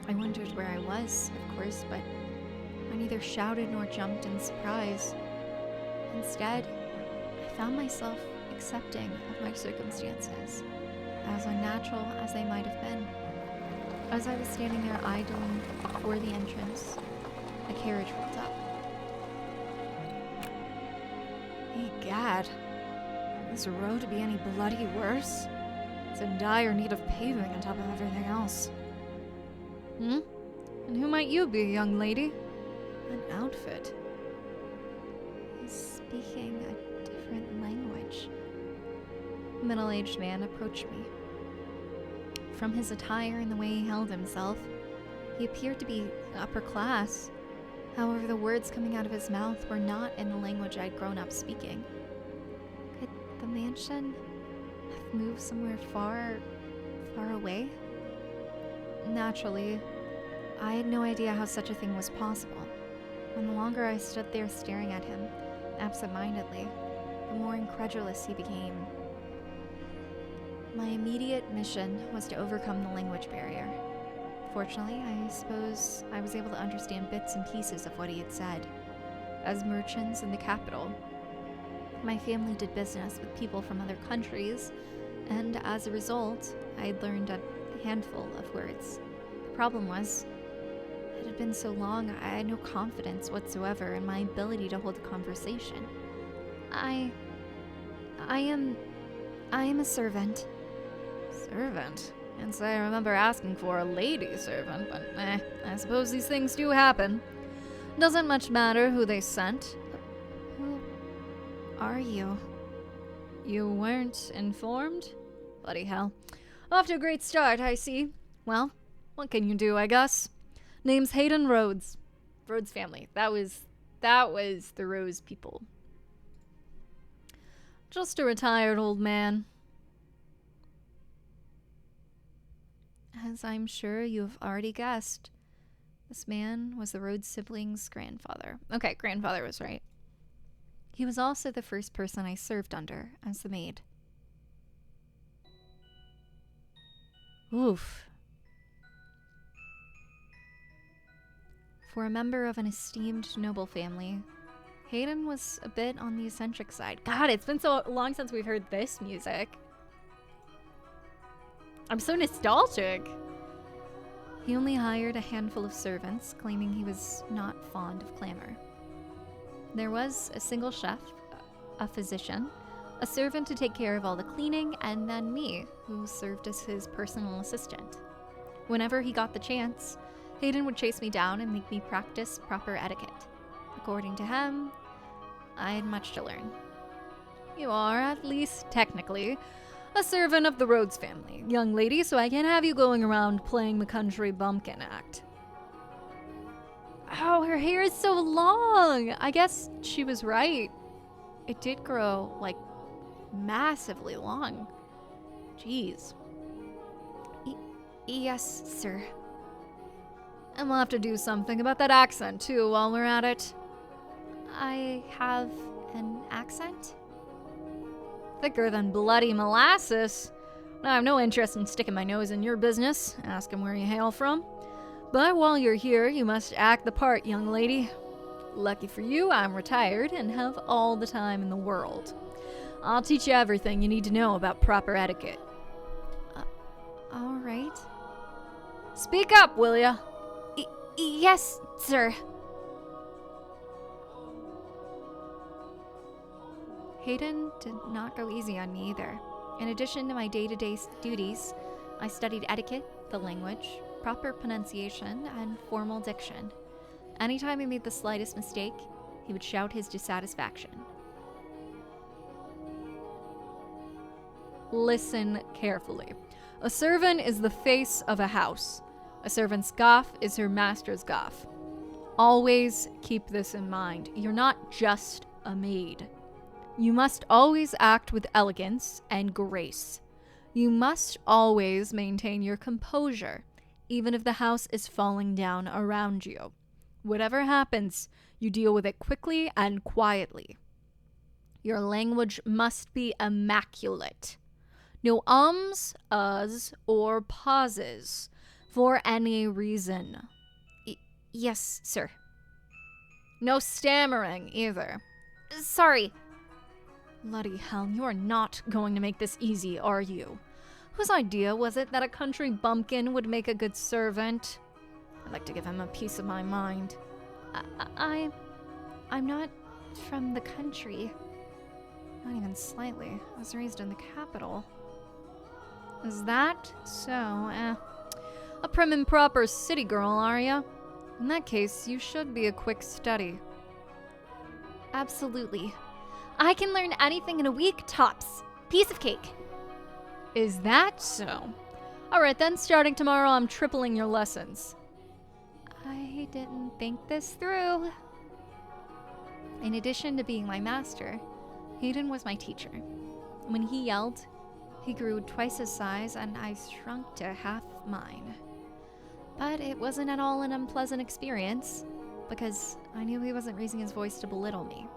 I wondered where I was, of course, but I neither shouted nor jumped in surprise. Instead, I found myself accepting of my circumstances, as unnatural as they might have been. As I was standing there idling before the entrance, a carriage rolled up. Egad, this road to be any bloody worse? It's in dire need of paving on top of everything else. Hmm? And who might you be, young lady? An outfit. He's speaking a different language. A middle-aged man approached me. From his attire and the way he held himself, he appeared to be upper class. However, the words coming out of his mouth were not in the language I'd grown up speaking. Could the mansion have moved somewhere far away? Naturally, I had no idea how such a thing was possible. And the longer I stood there staring at him, absent-mindedly, the more incredulous he became. My immediate mission was to overcome the language barrier. Fortunately, I suppose I was able to understand bits and pieces of what he had said. As merchants in the capital, my family did business with people from other countries, and as a result, I had learned a handful of words. The problem was, it had been so long, I had no confidence whatsoever in my ability to hold a conversation. I am a servant. Servant? Can't say I remember asking for a lady servant, but I suppose these things do happen. Doesn't much matter who they sent. Who are you? You weren't informed? Bloody hell. Off to a great start, I see. Well, what can you do, I guess? Name's Hayden Rhodes. Rhodes family. That was the Rose people. Just a retired old man. As I'm sure you've already guessed, this man was the Rhodes siblings' grandfather. Okay, grandfather was right. He was also the first person I served under as the maid. Oof. For a member of an esteemed noble family, Hayden was a bit on the eccentric side. God, it's been so long since we've heard this music. I'm so nostalgic. He only hired a handful of servants, claiming he was not fond of clamor. There was a single chef, a physician, a servant to take care of all the cleaning, and then me, who served as his personal assistant. Whenever he got the chance, Hayden would chase me down and make me practice proper etiquette. According to him, I had much to learn. You are, at least technically, a servant of the Rhodes family, young lady, so I can't have you going around playing the country bumpkin act. Oh, her hair is so long! I guess she was right. It did grow, like, massively long. Jeez. Yes, sir. And we'll have to do something about that accent, too, while we're at it. I have an accent? Thicker than bloody molasses. Now, I have no interest in sticking my nose in your business, asking where you hail from. But while you're here, you must act the part, young lady. Lucky for you, I'm retired and have all the time in the world. I'll teach you everything you need to know about proper etiquette. All right. Speak up, will ya? Yes, sir. Hayden did not go easy on me either. In addition to my day-to-day duties, I studied etiquette, the language, proper pronunciation, and formal diction. Anytime he made the slightest mistake, he would shout his dissatisfaction. Listen carefully. A servant is the face of a house. A servant's gaff is her master's gaff. Always keep this in mind. You're not just a maid. You must always act with elegance and grace. You must always maintain your composure, even if the house is falling down around you. Whatever happens, you deal with it quickly and quietly. Your language must be immaculate. No ums, uhs, or pauses for any reason. Yes, sir. No stammering either. Sorry. Bloody hell, you are not going to make this easy, are you? Whose idea was it that a country bumpkin would make a good servant? I'd like to give him a piece of my mind. I'm not from the country. Not even slightly. I was raised in the capital. Is that so? A prim and proper city girl, are ya? In that case, you should be a quick study. Absolutely. I can learn anything in a week, tops. Piece of cake. Is that so? Alright then, starting tomorrow, I'm tripling your lessons. I didn't think this through. In addition to being my master, Hayden was my teacher. When he yelled, he grew twice his size and I shrunk to half mine. But it wasn't at all an unpleasant experience, because I knew he wasn't raising his voice to belittle me.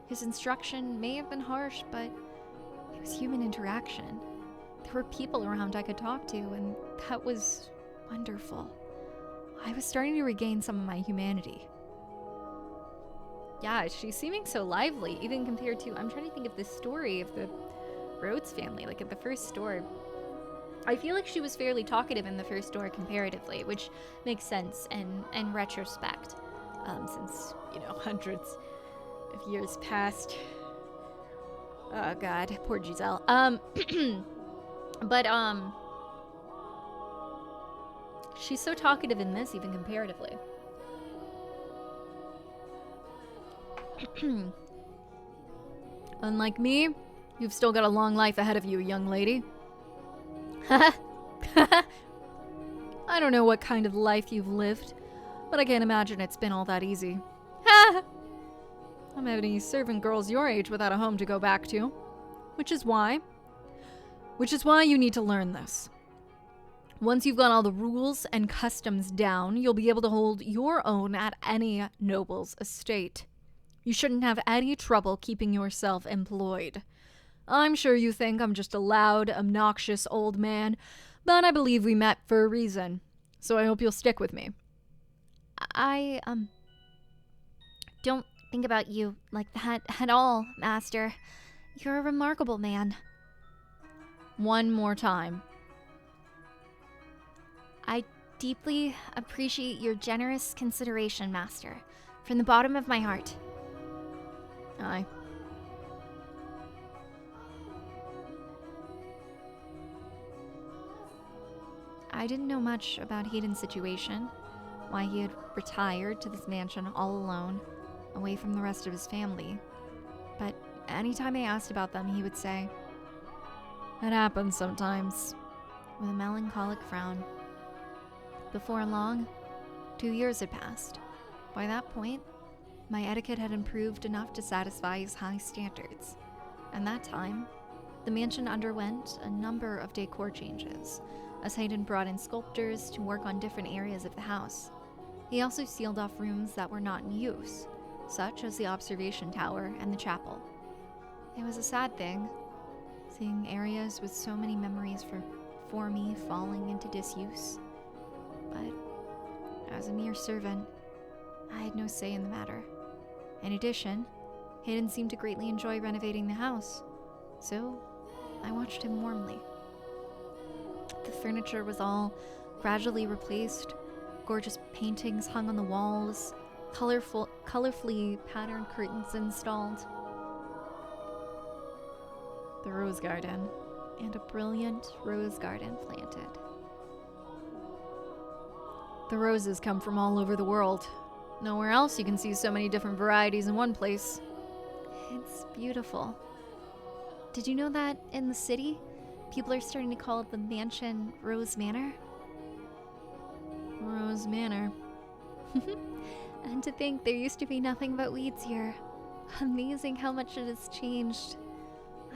His instruction may have been harsh, but it was human interaction. There were people around I could talk to, and that was wonderful. I was starting to regain some of my humanity. Yeah, she's seeming so lively, even compared to, I'm trying to think of the story of the Rhodes family, like at the first store. I feel like she was fairly talkative in the first store comparatively, which makes sense in retrospect, since, you know, hundreds of years passed. Oh god, poor Giselle. But she's so talkative in this, even comparatively. Unlike me, you've still got a long life ahead of you, young lady. I don't know what kind of life you've lived, but I can't imagine it's been all that easy. I'm any servant girls your age without a home to go back to. Which is why you need to learn this. Once you've got all the rules and customs down, you'll be able to hold your own at any noble's estate. You shouldn't have any trouble keeping yourself employed. I'm sure you think I'm just a loud, obnoxious old man, but I believe we met for a reason, so I hope you'll stick with me. I, don't think about you like that at all, Master. You're a remarkable man. One more time. I deeply appreciate your generous consideration, Master, from the bottom of my heart. Aye. I didn't know much about Hayden's situation, why he had retired to this mansion all alone, away from the rest of his family. But anytime I asked about them, he would say, "It happens sometimes," with a melancholic frown. Before long, 2 years had passed. By that point, my etiquette had improved enough to satisfy his high standards. And that time, the mansion underwent a number of decor changes, as Hayden brought in sculptors to work on different areas of the house. He also sealed off rooms that were not in use, such as the observation tower and the chapel. It was a sad thing, seeing areas with so many memories for me falling into disuse. But as a mere servant, I had no say in the matter. In addition, Hayden seemed to greatly enjoy renovating the house, so I watched him warmly. The furniture was all gradually replaced, gorgeous paintings hung on the walls, colorfully patterned curtains installed. The rose garden, and a brilliant rose garden planted. The roses come from all over the world. Nowhere else you can see so many different varieties in one place. It's beautiful. Did you know that in the city, people are starting to call the mansion Rose Manor? Rose Manor. And to think there used to be nothing but weeds here. Amazing how much it has changed.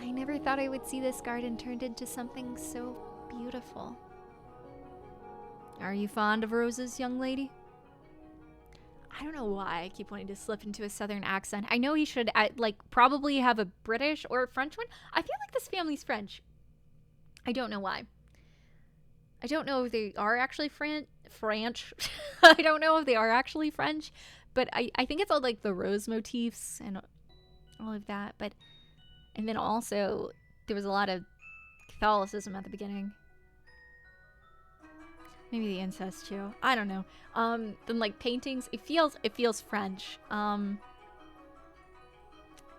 I never thought I would see this garden turned into something so beautiful. Are you fond of roses, young lady? I don't know why I keep wanting to slip into a southern accent. I know he should, probably have a British or a French one. I feel like this family's French. I don't know why. I don't know if they are actually French. I don't know if they are actually French, but I think it's all like the rose motifs and all of that. And then also there was a lot of Catholicism at the beginning. Maybe the incest too. I don't know. Then like paintings, it feels French.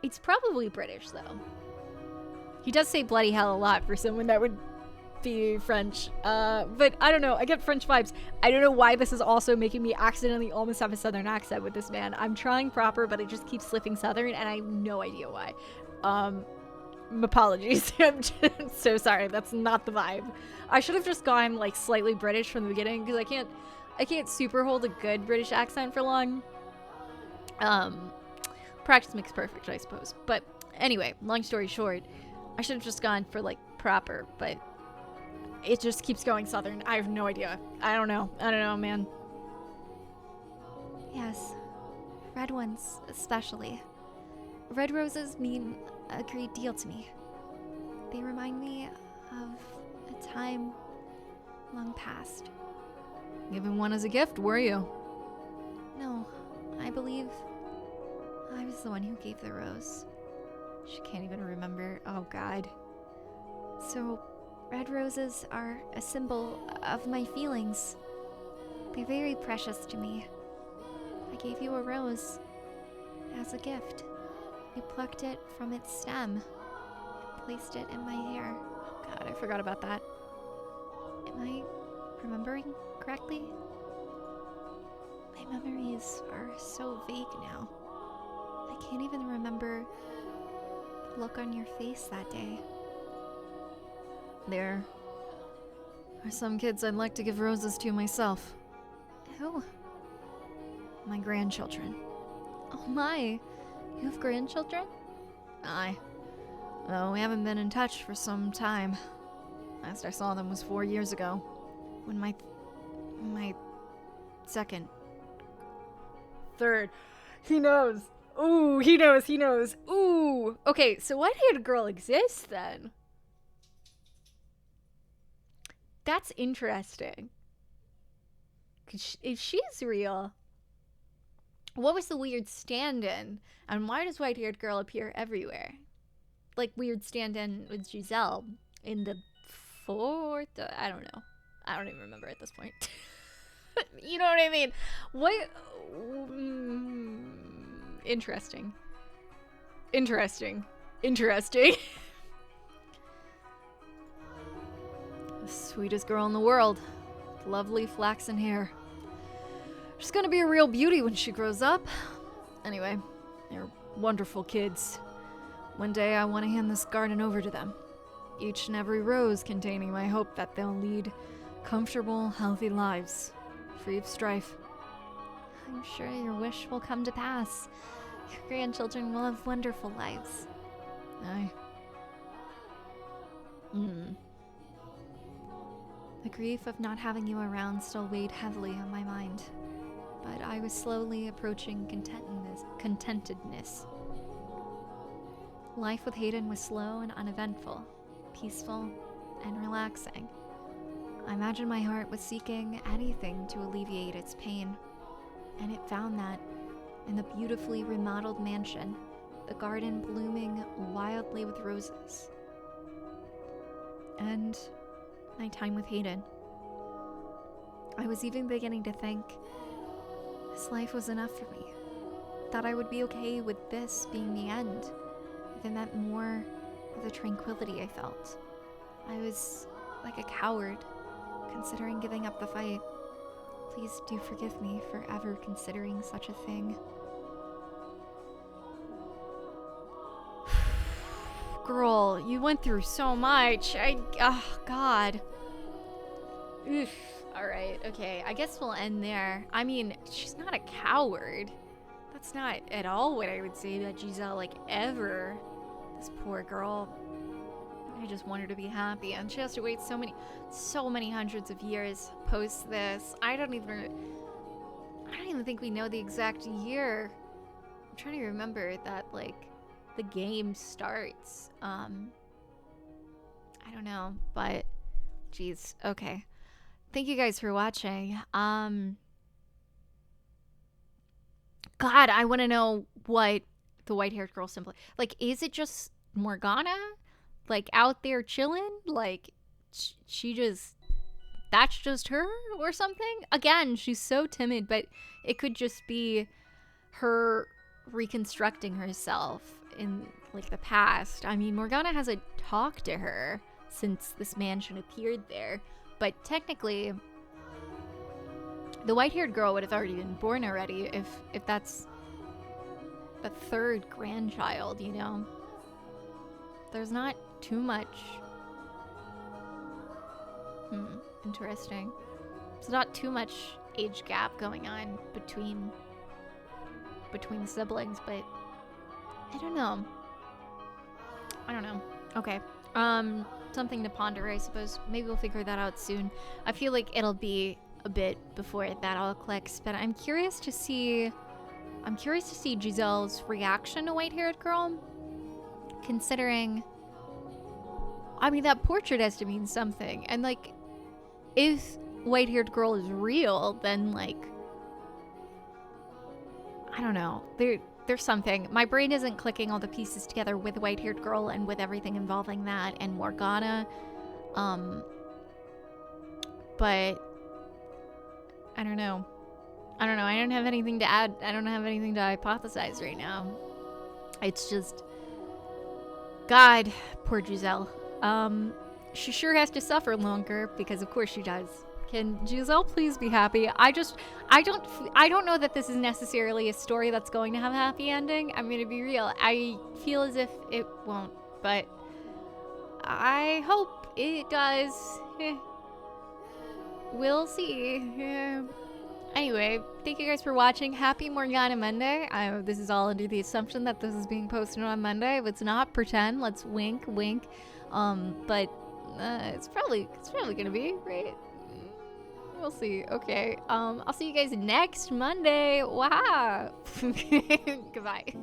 It's probably British though. He does say bloody hell a lot for someone that would be French. But I don't know. I get French vibes. I don't know why this is also making me accidentally almost have a southern accent with this man. I'm trying proper, but it just keeps slipping southern, and I have no idea why. Apologies. I'm just so sorry. That's not the vibe. I should have just gone like slightly British from the beginning, because I can't super hold a good British accent for long. Practice makes perfect, I suppose. But anyway, long story short, I should have just gone for like proper, but it just keeps going southern. I have no idea. I don't know, man. Yes, red ones especially. Red roses mean a great deal to me. They remind me of a time long past. Given one as a gift, were you? No, I believe I was the one who gave the rose. She can't even remember. Oh, God. So, red roses are a symbol of my feelings. They're very precious to me. I gave you a rose as a gift. You plucked it from its stem and placed it in my hair. Oh, God, I forgot about that. Am I remembering correctly? My memories are so vague now. I can't even remember the look on your face that day. There are some kids I'd like to give roses to myself. Who? My grandchildren. Oh my, you have grandchildren? Aye. Though we haven't been in touch for some time. Last I saw them was 4 years ago, when my second, third, he knows. Ooh, he knows. Ooh. Okay, so white-haired girl exists then? That's interesting. If she's real, what was the weird stand-in? And why does white-haired girl appear everywhere? Like weird stand-in with Giselle in the fourth? I don't know. I don't even remember at this point. You know what I mean? What? Interesting. The sweetest girl in the world. Lovely flaxen hair. She's gonna be a real beauty when she grows up. Anyway, they're wonderful kids. One day I want to hand this garden over to them. Each and every rose containing my hope that they'll lead comfortable, healthy lives, free of strife. I'm sure your wish will come to pass. Your grandchildren will have wonderful lives. Aye. The grief of not having you around still weighed heavily on my mind, but I was slowly approaching contentedness. Life with Hayden was slow and uneventful, peaceful and relaxing. I imagined my heart was seeking anything to alleviate its pain, and it found that in the beautifully remodeled mansion, the garden blooming wildly with roses. And my time with Hayden. I was even beginning to think this life was enough for me, that I would be okay with this being the end. Even meant more of the tranquility I felt. I was like a coward, considering giving up the fight. Please do forgive me for ever considering such a thing. Girl, you went through so much. Oh, God. Oof. Alright, okay. I guess we'll end there. I mean, she's not a coward. That's not at all what I would say about Giselle, like, ever. This poor girl. I just want her to be happy, and she has to wait so many hundreds of years post this. I don't even think we know the exact year. I'm trying to remember that, like, the game starts. I don't know, but geez. Okay. Thank you guys for watching. God, I want to know what the white-haired girl simply, like, is it just Morgana, like, out there chilling, like, that's just her or something? Again, she's so timid, but it could just be her reconstructing herself in, like, the past. I mean, Morgana has a talk to her since this mansion appeared there. But technically, the white-haired girl would have already been born already if that's the third grandchild, you know? There's not too much. Interesting. There's not too much age gap going on between the siblings, but I don't know. Okay. Something to ponder, I suppose. Maybe we'll figure that out soon. I feel like it'll be a bit before that all clicks, but I'm curious to see Giselle's reaction to white-haired girl, considering, I mean, that portrait has to mean something. And like, if white-haired girl is real, then like, I don't know. There's something. My brain isn't clicking all the pieces together with white-haired girl and with everything involving that and Morgana. But I don't know. I don't have anything to add. I don't have anything to hypothesize right now. It's just, God, poor Giselle. She sure has to suffer longer because of course she does. Can Giselle please be happy? I don't know that this is necessarily a story that's going to have a happy ending. I'm gonna be real. I feel as if it won't, but I hope it does. We'll see. Anyway, thank you guys for watching. Happy Morgana Monday. This is all under the assumption that this is being posted on Monday. If it's not, pretend. Let's wink, wink. But it's probably gonna be, right? We'll see. Okay. I'll see you guys next Monday. Wow. Goodbye.